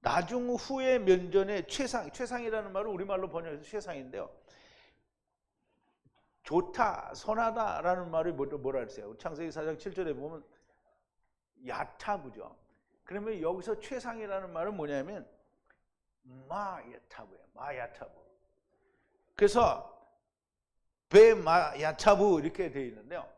나중 후의 면전에 최상이라는 말은 우리말로 번역해서 최상인데요. 좋다, 선하다라는 말이 뭐라 했어요? 창세기 4장 7절에 보면 야타부죠. 그러면 여기서 최상이라는 말은 뭐냐면 마야타부예요. 마야타부. 그래서 베마야타부 이렇게 되어 있는데요.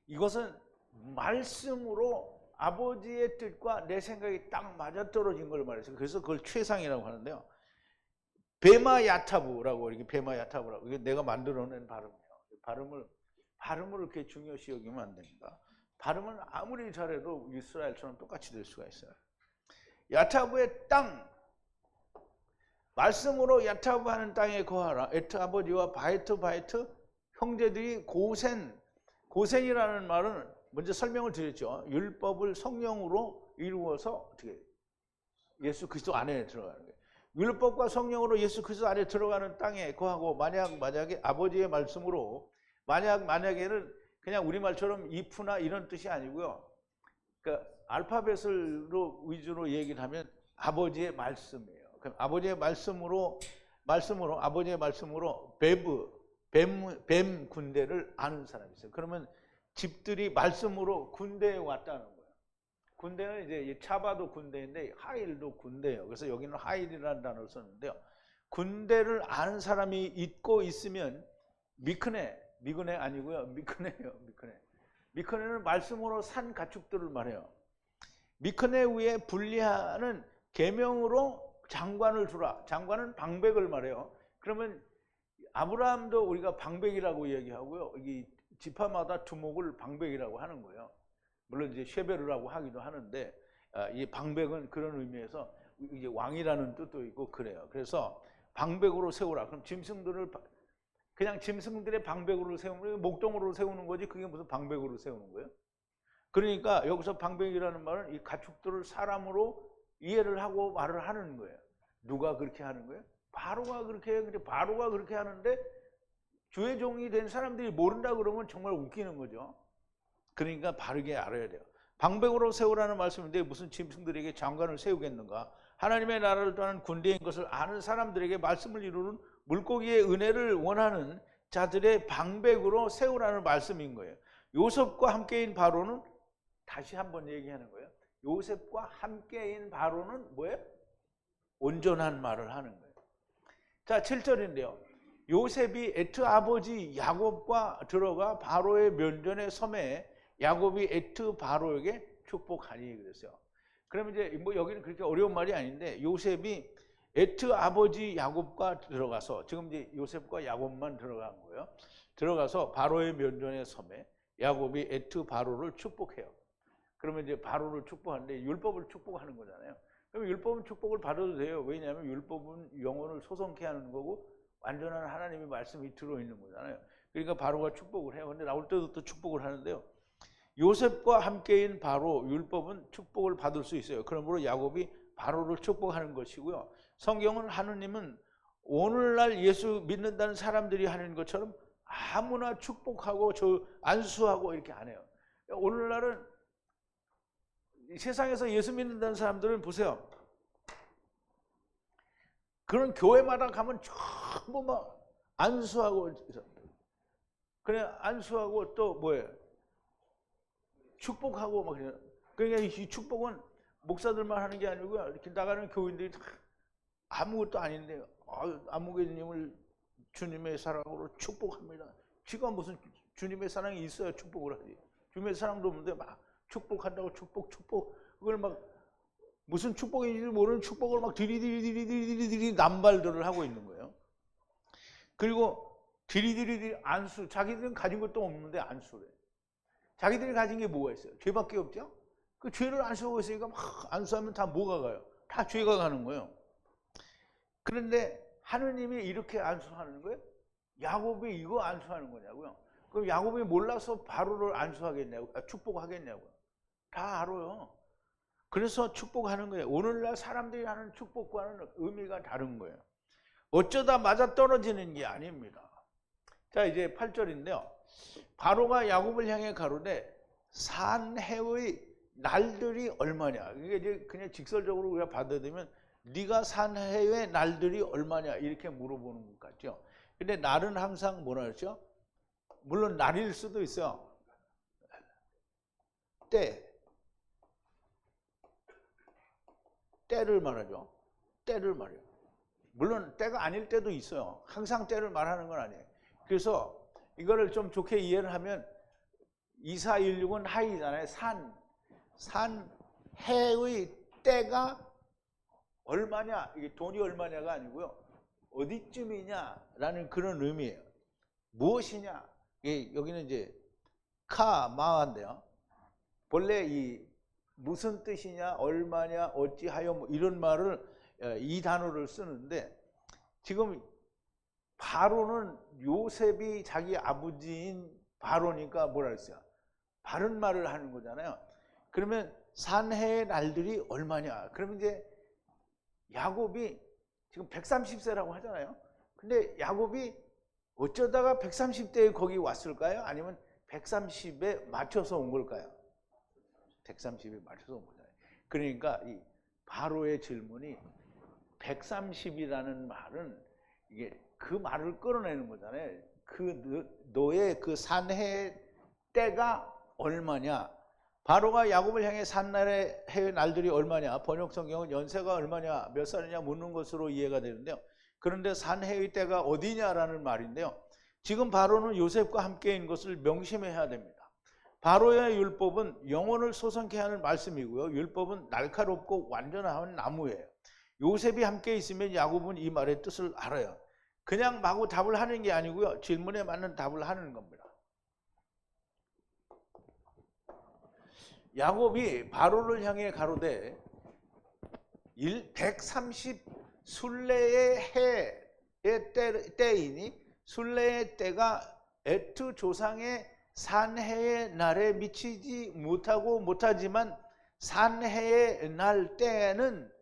이것은 말씀으로 아버지의 뜻과 내 생각이 딱 맞아떨어진 걸 말해서 그래서 그걸 최상이라고 하는데요. 베마야타부라고 이렇게 베마야타부라고 이게 내가 만들어낸 발음이에요. 발음을 이렇게 중요시 여기면 안 됩니다. 발음은 아무리 잘해도 이스라엘처럼 똑같이 될 수가 있어요. 야타부의 땅, 말씀으로 야타부하는 땅에 거하라. 에트 아버지와 바이트 형제들이 고센이라는 말은 먼저 설명을 드렸죠. 율법을 성령으로 이루어서 어떻게 예수 그리스도 안에 들어가는 거예요. 율법과 성령으로 예수 그리스도 안에 들어가는 땅에 거하고 만약에 아버지의 말씀으로 만약에는 그냥 우리말처럼 if나 이런 뜻이 아니고요. 그러니까 알파벳으로 위주로 얘기를 하면 아버지의 말씀이에요. 그럼 아버지의 말씀으로 아버지의 말씀으로 뱀 군대를 아는 사람이 있어요. 그러면 집들이 말씀으로 군대에 왔다는 거예요. 군대는 이제 차바도 군대인데 하일도 군대예요. 그래서 여기는 하일이라는 단어를 썼는데요. 군대를 아는 사람이 있고 있으면 미크네 아니고요. 미크네예요. 미크네는 말씀으로 산 가축들을 말해요. 미크네 위에 분리하는 계명으로 장관을 두라. 장관은 방백을 말해요. 그러면 아브라함도 우리가 방백이라고 얘기하고요. 여기 지파마다 두목을 방백이라고 하는 거예요. 물론 이제 쉐베르라고 하기도 하는데 이 방백은 그런 의미에서 이제 왕이라는 뜻도 있고 그래요. 그래서 방백으로 세우라. 그럼 짐승들을 그냥 짐승들의 방백으로 세우는 목동으로 세우는 거지 그게 무슨 방백으로 세우는 거예요? 그러니까 여기서 방백이라는 말은 이 가축들을 사람으로 이해를 하고 말을 하는 거예요. 누가 그렇게 하는 거예요? 바로가 그렇게 해요. 근데 바로가 그렇게 하는데 주의 종이 된 사람들이 모른다 그러면 정말 웃기는 거죠. 그러니까 바르게 알아야 돼요. 방백으로 세우라는 말씀인데 무슨 짐승들에게 장관을 세우겠는가? 하나님의 나라를 떠난 군대인 것을 아는 사람들에게 말씀을 이루는 물고기의 은혜를 원하는 자들의 방백으로 세우라는 말씀인 거예요. 요셉과 함께인 바로는 다시 한번 얘기하는 거예요. 요셉과 함께인 바로는 뭐예요? 온전한 말을 하는 거예요. 자, 7절인데요. 요셉이 에트 아버지 야곱과 들어가 바로의 면전에 섬에 야곱이 에트 바로에게 축복하니 그랬어요. 그러면 이제 뭐 여기는 그렇게 어려운 말이 아닌데 요셉이 에트 아버지 야곱과 들어가서 지금 이제 요셉과 야곱만 들어간 거예요. 들어가서 바로의 면전에 섬에 야곱이 에트 바로를 축복해요. 그러면 이제 바로를 축복하는데 율법을 축복하는 거잖아요. 그럼 율법은 축복을 받아도 돼요. 왜냐하면 율법은 영혼을 소성케 하는 거고 완전한 하나님의 말씀이 들어있는 거잖아요. 그러니까 바로가 축복을 해요. 근데 나올 때도 또 축복을 하는데요. 요셉과 함께인 바로 율법은 축복을 받을 수 있어요. 그러므로 야곱이 바로를 축복하는 것이고요. 성경은 하느님은 오늘날 예수 믿는다는 사람들이 하는 것처럼 아무나 축복하고 안수하고 이렇게 안 해요. 오늘날은 세상에서 예수 믿는다는 사람들은 보세요. 그런 교회마다 가면 전부 막 안수하고 그냥 안수하고 또 뭐예요? 축복하고 막 그냥. 그러니까 이 축복은 목사들만 하는 게 아니고요. 이렇게 나가는 교인들이 아무것도 아닌데 아무개님을 주님의 사랑으로 축복합니다. 지가 무슨 주님의 사랑이 있어야 축복을 하지. 주님의 사랑도 없는데 막 축복한다고 축복 그걸 막 무슨 축복인지 모르는 축복을 막 디리디리 남발들을 하고 있는 거예요. 그리고 디리디리 안수. 자기들은 가진 것도 없는데 안수래. 자기들이 가진 게 뭐가 있어요? 죄밖에 없죠? 그 죄를 안수하고 있으니까 막 안수하면 다 뭐가 가요? 다 죄가 가는 거예요. 그런데 하느님이 이렇게 안수하는 거예요? 야곱이 이거 안수하는 거냐고요? 그럼 야곱이 몰라서 바로를 안수하겠냐고, 축복하겠냐고요? 다 알아요. 그래서 축복하는 거예요. 오늘날 사람들이 하는 축복과는 의미가 다른 거예요. 어쩌다 맞아떨어지는 게 아닙니다. 자, 이제 8절인데요. 바로가 야곱을 향해 가로되 산해의 날들이 얼마냐. 이게 이제 그냥 직설적으로 우리가 받아들이면 네가 산 해의 날들이 얼마냐 이렇게 물어보는 것 같죠. 근데 날은 항상 뭐라 그랬죠? 물론 날일 수도 있어요. 때를 말하죠. 때를 말해요. 물론 때가 아닐 때도 있어요. 항상 때를 말하는 건 아니에요. 그래서 이거를 좀 좋게 이해를 하면 2416은 하이잖아요. 산 해의 때가 얼마냐, 이게 돈이 얼마냐가 아니고요. 어디쯤이냐라는 그런 의미예요. 무엇이냐? 여기는 이제 마인데요. 본래 이 무슨 뜻이냐, 얼마냐, 어찌하여 뭐 이런 말을 이 단어를 쓰는데 지금 바로는 요셉이 자기 아버지인 바로니까 뭐라 그랬어요? 바른 말을 하는 거잖아요. 그러면 산해의 날들이 얼마냐? 그러면 이제 야곱이 지금 130세라고 하잖아요. 근데 야곱이 어쩌다가 130대에 거기 왔을까요? 아니면 130에 맞춰서 온 걸까요? 130에 맞춰서 온 거잖아요. 그러니까 이 바로의 질문이 130이라는 말은 이게 그 말을 끌어내는 거잖아요. 너의 그 산해 때가 얼마냐? 바로가 야곱을 향해 산날의 해의 날들이 얼마냐? 번역 성경은 연세가 얼마냐? 몇 살이냐? 묻는 것으로 이해가 되는데요. 그런데 산해의 때가 어디냐라는 말인데요. 지금 바로는 요셉과 함께인 것을 명심해야 됩니다. 바로의 율법은 영혼을 소성케 하는 말씀이고요. 율법은 날카롭고 완전한 나무예요. 요셉이 함께 있으면 야곱은 이 말의 뜻을 알아요. 그냥 마구 답을 하는 게 아니고요. 질문에 맞는 답을 하는 겁니다. 야곱이 바로를 향해 가로되 130 순례의 해의 때이니 순례의 때가 에트 조상의 산해의 날에 미치지 못하지만 산해의 날 때에는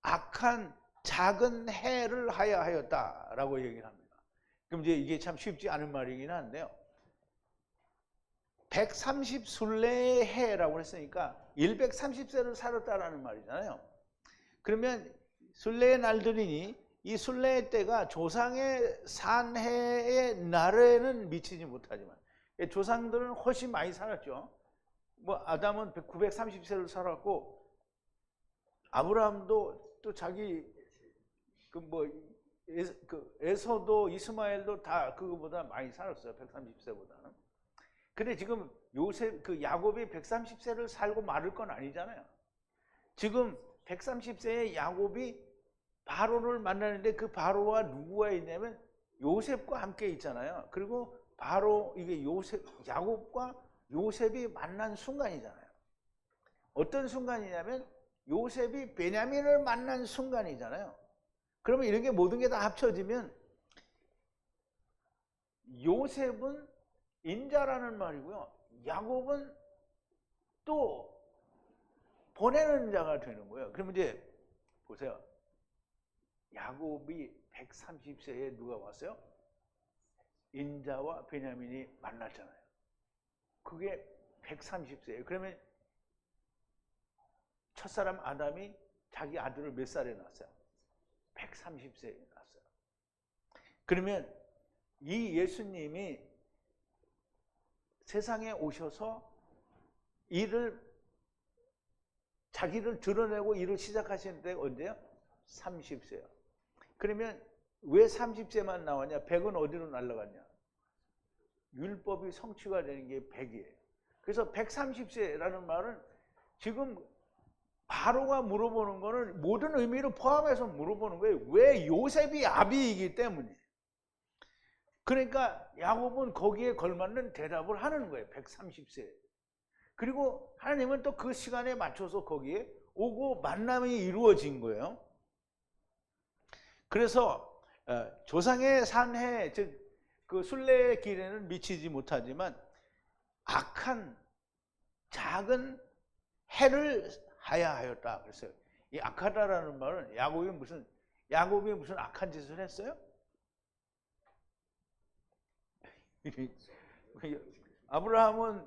악한 작은 해를 하여 하였다라고 얘기를 합니다. 그럼 이제 이게 참 쉽지 않은 말이긴 한데요. 130 순례의 해라고 했으니까 130세를 살았다라는 말이잖아요. 그러면 순례의 날들이니 이 순례의 때가 조상의 산해의 날에는 미치지 못하지만 조상들은 훨씬 많이 살았죠. 뭐 아담은 930세를 살았고 아브라함도 또 자기 에서도 이스마엘도 다 그거보다 많이 살았어요. 130세보다는. 근데 지금 야곱이 130세를 살고 마를 건 아니잖아요. 지금 130세의 야곱이 바로를 만나는데 그 바로와 누구가 있냐면 요셉과 함께 있잖아요. 그리고 바로 이게 야곱과 요셉이 만난 순간이잖아요. 어떤 순간이냐면 요셉이 베냐민을 만난 순간이잖아요. 그러면 이렇게 모든 게 다 합쳐지면 요셉은 인자라는 말이고요. 야곱은 또 보내는 자가 되는 거예요. 그러면 이제 보세요. 야곱이 130세에 누가 왔어요? 인자와 베냐민이 만났잖아요. 그게 130세예요. 그러면 첫사람 아담이 자기 아들을 몇 살에 낳았어요? 130세에 낳았어요. 그러면 이 예수님이 세상에 오셔서 자기를 드러내고 일을 시작하시는 때가 언제요? 30세요. 그러면 왜 30세만 나왔냐? 100은 어디로 날아갔냐? 율법이 성취가 되는 게 100이에요. 그래서 130세라는 말은 지금 바로가 물어보는 거는 모든 의미를 포함해서 물어보는 거예요. 왜? 요셉이 아비이기 때문에. 그러니까 야곱은 거기에 걸맞는 대답을 하는 거예요. 130세. 그리고 하나님은 또 그 시간에 맞춰서 거기에 오고 만남이 이루어진 거예요. 그래서 조상의 산해, 즉 그 순례의 길에는 미치지 못하지만 악한 작은 해를 하야 하였다. 그랬어요. 이 악하다라는 말은 야곱이 무슨 악한 짓을 했어요? 아브라함은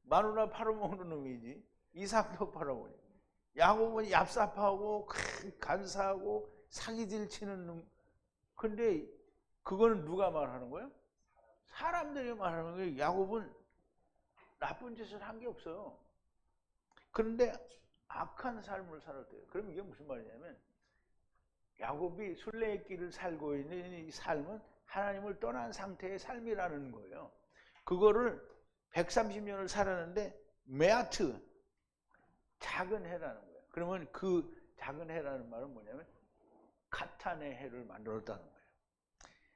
마누라 팔아먹는 놈이지 이삭도 팔아먹니. 야곱은 얍삽하고 간사하고 사기질 치는 놈. 근데 그거는 누가 말하는 거예요? 사람들이 말하는 거예요. 야곱은 나쁜 짓을 한 게 없어요. 그런데 악한 삶을 살았대요. 그럼 이게 무슨 말이냐면 야곱이 순례의 길을 살고 있는 이 삶은 하나님을 떠난 상태의 삶이라는 거예요. 그거를 130년을 살았는데 메아트, 작은 해라는 거예요. 그러면 그 작은 해라는 말은 뭐냐면 카탄의 해를 만들었다는 거예요.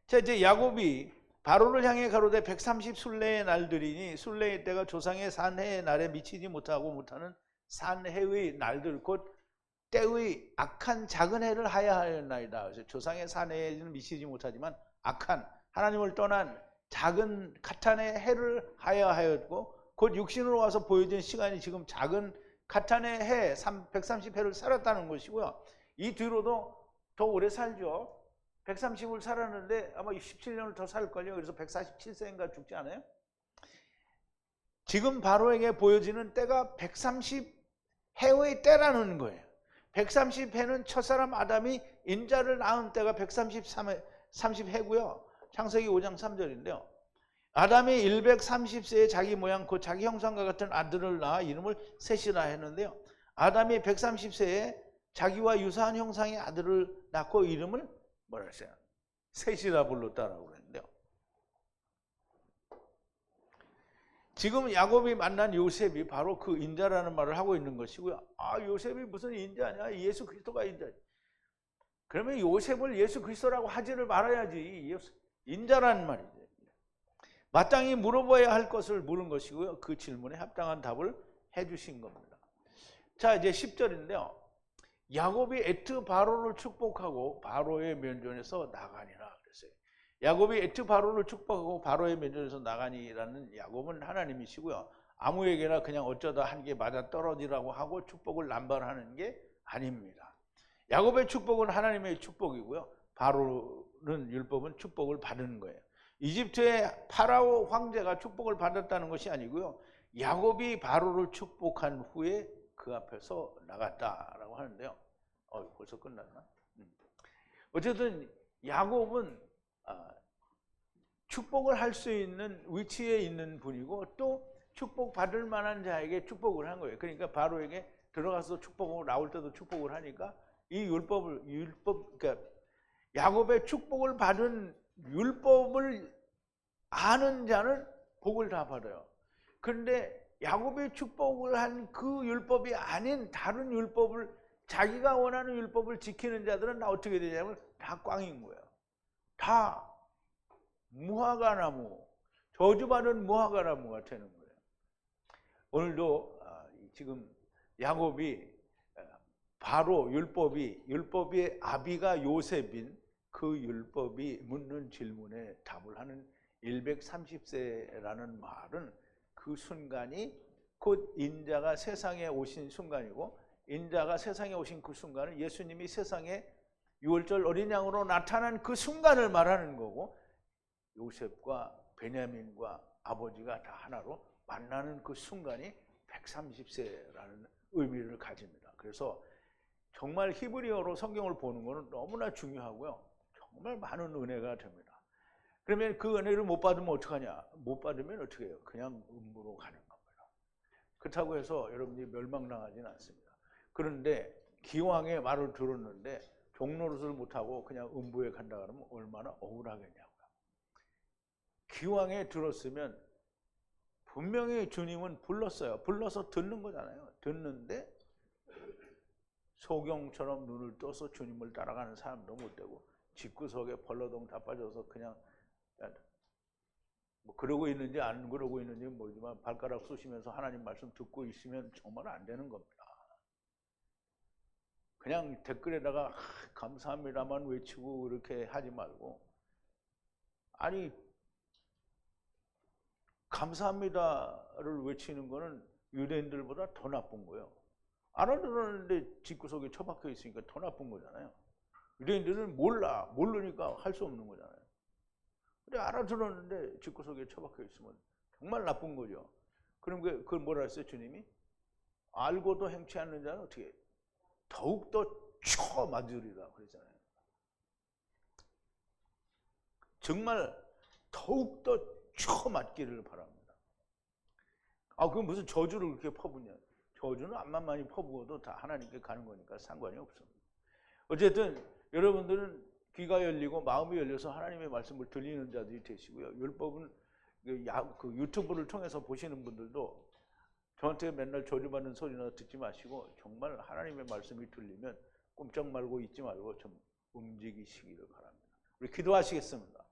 자, 이제 야곱이 바로를 향해 가로되 130 순례의 날들이니 순례의 때가 조상의 산해의 날에 미치지 못하는 산해의 날들 곧 때의 악한 작은 해를 하야하였나이다. 그래서 조상의 산해에는 미치지 못하지만 악한 하나님을 떠난 작은 카탄의 해를 하야하였고 곧 육신으로 와서 보여진 시간이 지금 작은 카탄의 해 130해를 살았다는 것이고요. 이 뒤로도 더 오래 살죠. 130을 살았는데 아마 17년을 더 살걸요. 그래서 147세인가 죽지 않아요? 지금 바로에게 보여지는 때가 130해의 때라는 거예요. 130해는 첫사람 아담이 인자를 낳은 때가 130해고요. 창세기 5장 3절인데요. 아담이 130세에 자기 모양 곧 자기 형상과 같은 아들을 낳아 이름을 셋이라 했는데요. 아담이 130세에 자기와 유사한 형상의 아들을 낳고 이름을 뭐라 했어요? 셋이라 불렀다라고 그랬는데요. 지금 야곱이 만난 요셉이 바로 그 인자라는 말을 하고 있는 것이고요. 아, 요셉이 무슨 인자냐? 예수 그리스도가 인자. 그러면 요셉을 예수 그리스도라고 하지를 말아야지. 인자라는 말이죠. 마땅히 물어봐야 할 것을 물은 것이고요. 그 질문에 합당한 답을 해주신 겁니다. 자, 이제 10절인데요. 야곱이 에트 바로를 축복하고 바로의 면전에서 나가니라 그랬어요. 야곱이 에트 바로를 축복하고 바로의 면전에서 나가니라는 야곱은 하나님이시고요. 아무에게나 그냥 어쩌다 한 개 맞아 떨어지라고 하고 축복을 남발하는 게 아닙니다. 야곱의 축복은 하나님의 축복이고요. 바로는 율법은 축복을 받은 거예요. 이집트의 파라오 황제가 축복을 받았다는 것이 아니고요. 야곱이 바로를 축복한 후에 그 앞에서 나갔다라고 하는데요. 벌써 끝났나? 어쨌든 야곱은 축복을 할 수 있는 위치에 있는 분이고 또 축복받을 만한 자에게 축복을 한 거예요. 그러니까 바로에게 들어가서 축복하고 나올 때도 축복을 하니까 이 그러니까 야곱의 축복을 받은 율법을 아는 자는 복을 다 받아요. 그런데 야곱의 축복을 한 그 율법이 아닌 다른 율법을 자기가 원하는 율법을 지키는 자들은 다 어떻게 되냐면 다 꽝인 거예요. 다 무화과나무, 저주받은 무화과나무가 되는 거예요. 오늘도 지금 야곱이 바로 율법의 아비가 요셉인 그 율법이 묻는 질문에 답을 하는 130세라는 말은 그 순간이 곧 인자가 세상에 오신 순간이고 인자가 세상에 오신 그 순간은 예수님이 세상에 유월절 어린 양으로 나타난 그 순간을 말하는 거고 요셉과 베냐민과 아버지가 다 하나로 만나는 그 순간이 130세라는 의미를 가집니다. 그래서 정말 히브리어로 성경을 보는 것은 너무나 중요하고요. 정말 많은 은혜가 됩니다. 그러면 그 은혜를 못 받으면 어떡하냐? 못 받으면 어떻게 해요? 그냥 음부로 가는 겁니다. 그렇다고 해서 여러분이 멸망당하지는 않습니다. 그런데 기왕의 말을 들었는데 종노릇을 못하고 그냥 음부에 간다 그러면 얼마나 억울하겠냐고요. 기왕에 들었으면 분명히 주님은 불렀어요. 불러서 듣는 거잖아요. 듣는데 소경처럼 눈을 떠서 주님을 따라가는 사람도 못 되고 집구석에 벌러덩 다 빠져서 그냥 뭐 그러고 있는지 안 그러고 있는지 모르지만 발가락 쑤시면서 하나님 말씀 듣고 있으면 정말 안 되는 겁니다. 그냥 댓글에다가 감사합니다만 외치고 그렇게 하지 말고 아니 감사합니다를 외치는 거는 유대인들보다 더 나쁜 거예요. 알아들었는데 집구석에 처박혀 있으니까 더 나쁜 거잖아요. 유대인들은 모르니까 할 수 없는 거잖아요. 근데 알아들었는데 집구석에 처박혀 있으면 정말 나쁜 거죠. 그럼 그걸 뭐라 했어요, 주님이? 알고도 행치 않는 자는 어떻게 더욱더 쳐맞으리라 그러잖아요. 정말 더욱더 쳐맞기를 바랍니다. 그럼 무슨 저주를 그렇게 퍼부냐? 저주는 암만 많이 퍼부어도 다 하나님께 가는 거니까 상관이 없습니다. 어쨌든 여러분들은 귀가 열리고 마음이 열려서 하나님의 말씀을 들리는 자들이 되시고요. 율법은 그 유튜브를 통해서 보시는 분들도 저한테 맨날 저주받는 소리나 듣지 마시고 정말 하나님의 말씀이 들리면 꼼짝 말고 있지 말고 좀 움직이시기를 바랍니다. 우리 기도하시겠습니다.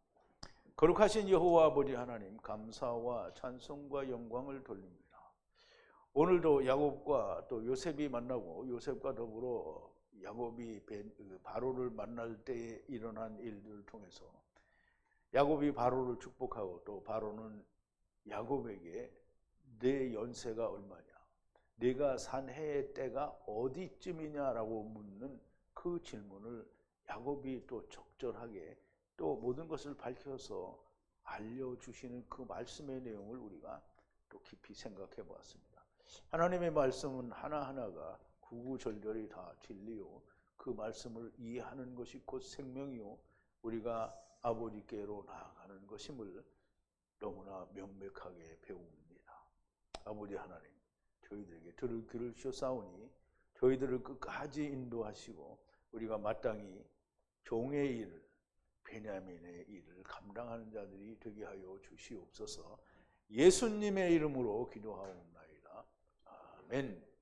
거룩하신 여호와 아버지 하나님, 감사와 찬송과 영광을 돌립니다. 오늘도 야곱과 또 요셉이 만나고 요셉과 더불어 야곱이 바로를 만날 때에 일어난 일들을 통해서 야곱이 바로를 축복하고 또 바로는 야곱에게 내 연세가 얼마냐, 네가 산 해의 때가 어디쯤이냐라고 묻는 그 질문을 야곱이 또 적절하게 또 모든 것을 밝혀서 알려주시는 그 말씀의 내용을 우리가 또 깊이 생각해 보았습니다. 하나님의 말씀은 하나하나가 구구절절이 다 진리요, 그 말씀을 이해하는 것이 곧 생명이요, 우리가 아버지께로 나아가는 것임을 너무나 명백하게 배웁니다. 아버지 하나님, 저희들에게 들을 귀를 주셨사오니 저희들을 끝까지 인도하시고 우리가 마땅히 종의 일을, 베냐민의 일을 감당하는 자들이 되게 하여 주시옵소서. 예수님의 이름으로 기도하옵나이다. 아멘.